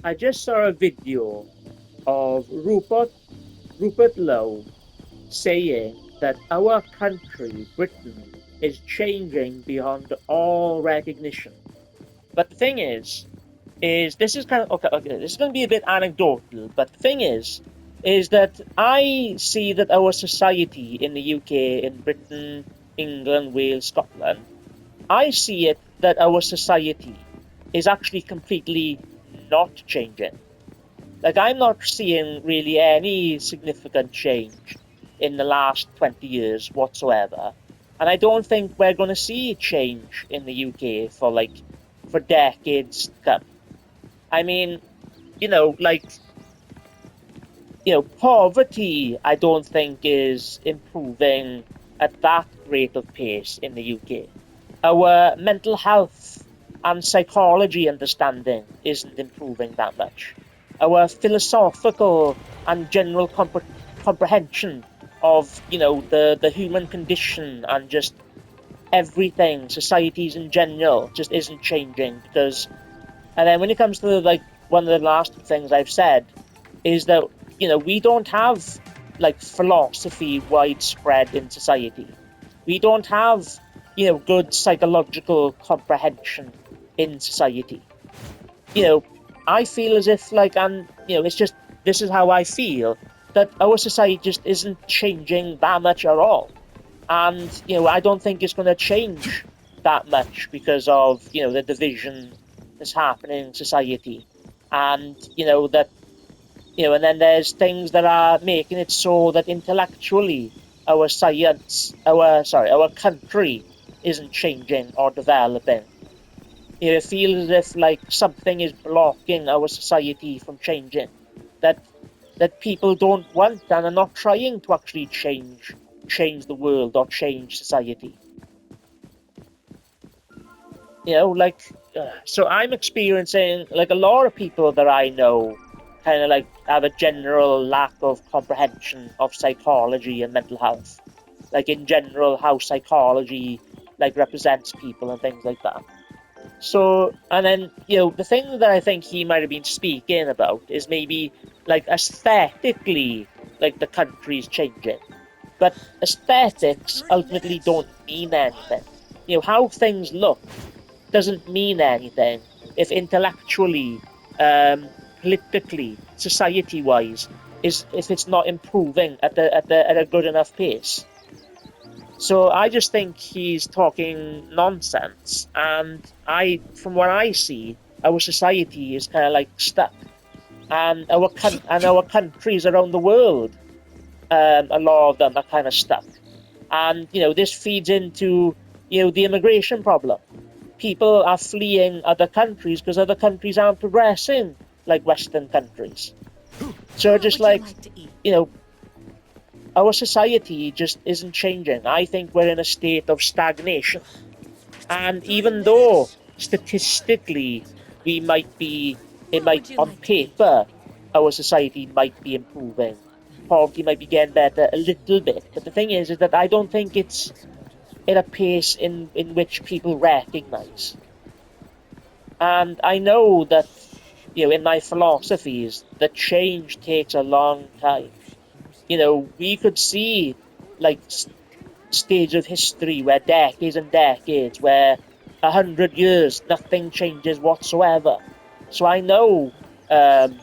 I just saw a video of Rupert Lowe saying that our country, Britain, is changing beyond all recognition. But the thing is this is kind of okay. This is going to be a bit anecdotal, but the thing is that I see that our society in the UK, in Britain, England, Wales, Scotland, I see it that our society is actually completely not changing. Like, I'm not seeing really any significant change in the last 20 years whatsoever. And I don't think we're going to see change in the UK for decades to come. I mean, you know, like, poverty, I don't think is improving at that rate of pace in the UK. Our mental health and psychology understanding isn't improving that much. Our philosophical and general comprehension of, the human condition and just everything, societies in general, just isn't changing because. And then when it comes to one of the last things I've said is that we don't have philosophy widespread in society. We don't have good psychological comprehension in society. I feel as if it's just, this is how I feel, that our society just isn't changing that much at all. And I don't think it's going to change that much because of the division that's happening in society. And and then there's things that are making it so that intellectually our country isn't changing or developing. It feels as if something is blocking our society from changing. That people don't want and are not trying to actually change the world or change society. So I'm experiencing a lot of people that I know kind of have a general lack of comprehension of psychology and mental health. In general, how psychology represents people and things like that. So, and then the thing that I think he might have been speaking about is maybe aesthetically the country's changing, but aesthetics ultimately don't mean anything. How things look doesn't mean anything if intellectually, politically, society-wise, if it's not improving at a good enough pace. So I just think he's talking nonsense, and from what I see, our society is kind of stuck, and our countries around the world, a lot of them are kind of stuck, and this feeds into the immigration problem. People are fleeing other countries because other countries aren't progressing like Western countries. So just our society just isn't changing. I think we're in a state of stagnation. And even though statistically on paper, our society might be improving, poverty might be getting better a little bit. But the thing is that I don't think it's at a pace in which people recognize. And I know that, in my philosophies, that change takes a long time. We could see stage of history where decades and decades, where 100 years, nothing changes whatsoever. So I know the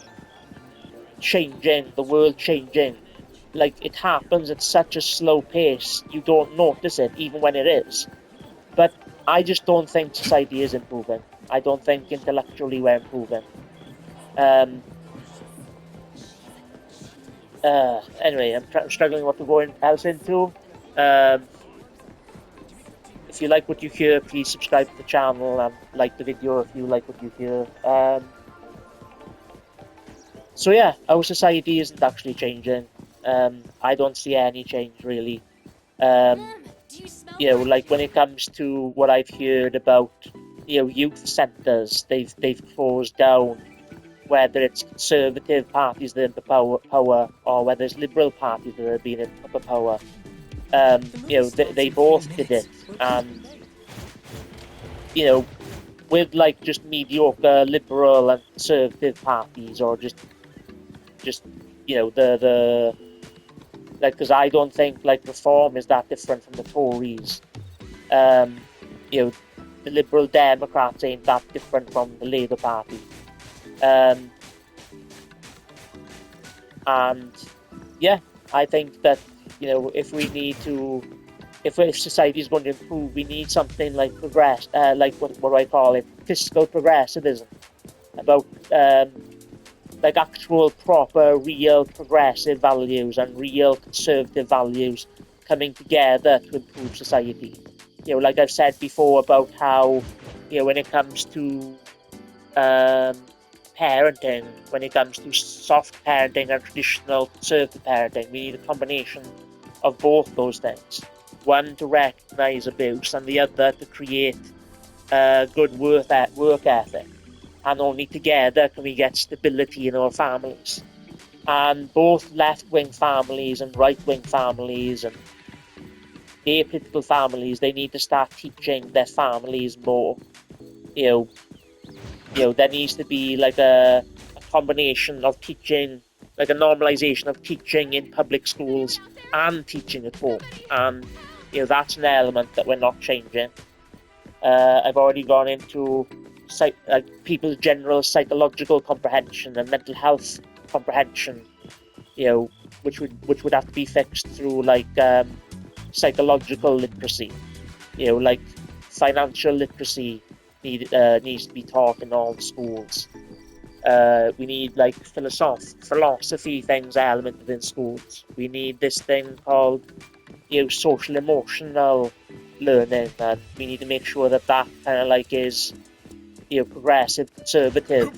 world changing, it happens at such a slow pace, you don't notice it even when it is. But I just don't think society is improving. I don't think intellectually we're improving. Anyway, I'm struggling what to go else into. If you like what you hear, please subscribe to the channel and like the video if you like what you hear. So yeah, our society isn't actually changing. I don't see any change really. When it comes to what I've heard about, youth centres, they've closed down. Whether it's conservative parties that are in the power, or whether it's liberal parties that have been in upper power, they both did it, and with like just mediocre liberal and conservative parties, or just the like, because I don't think like Reform is that different from the Tories. The Liberal Democrats ain't that different from the Labour Party. And yeah, I think that if society is going to improve, we need something like like what do I call it, fiscal progressivism, about like actual proper real progressive values and real conservative values coming together to improve society. Like I've said before about how when it comes to parenting, when it comes to soft parenting and traditional conservative parenting, we need a combination of both those things. One to recognise abuse, and the other to create good work ethic. And only together can we get stability in our families. And both left-wing families and right-wing families and apolitical families, they need to start teaching their families more. There needs to be like a combination of teaching, like a normalization of teaching in public schools and teaching at home. And that's an element that we're not changing. I've already gone into people's general psychological comprehension and mental health comprehension, which would have to be fixed through like psychological literacy, like financial literacy needs to be taught in all the schools. We need like philosophy things elemented in schools. We need this thing called social emotional learning, and we need to make sure that kind of like is progressive, conservative.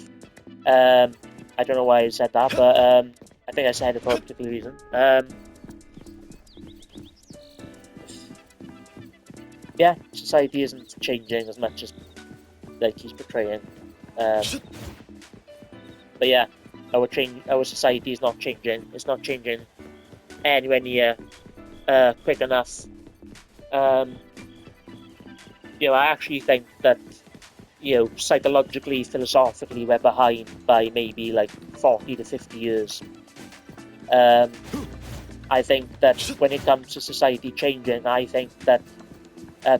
I don't know why I said that, but I think I said it for a particular reason. Yeah, society isn't changing as much as like he's portraying. But yeah, our society is not changing. It's not changing anywhere near quick enough. I actually think that psychologically, philosophically, we're behind by maybe like 40 to 50 years. I think that when it comes to society changing, I think that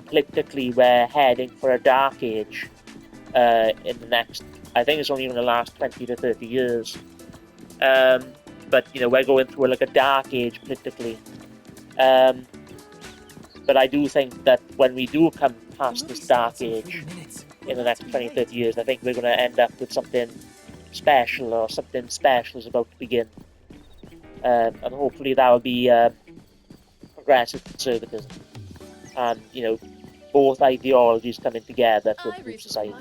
politically we're heading for a dark age in the next, I think it's only going to last 20 to 30 years. But we're going through like a dark age politically. But I do think that when we do come past this dark age in the next 20, 30 years, I think we're going to end up with something special, or something special is about to begin. And hopefully that will be progressive conservatism. And, both ideologies coming together to improve society.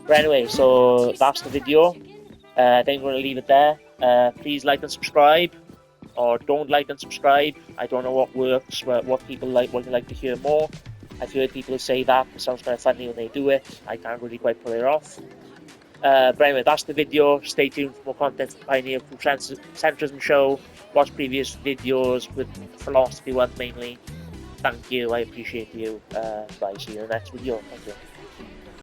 But anyway, so that's the video. I think we're going to leave it there. Please like and subscribe, or don't like and subscribe. I don't know what works, what people like, what they like to hear more. I've heard people say that. It sounds kind of funny when they do it. I can't really quite pull it off. But anyway, that's the video. Stay tuned for more content from Pioneer True Centrism Show. Watch previous videos with philosophy ones mainly. Thank you. I appreciate you. Bye. See you in the next video. Thank you.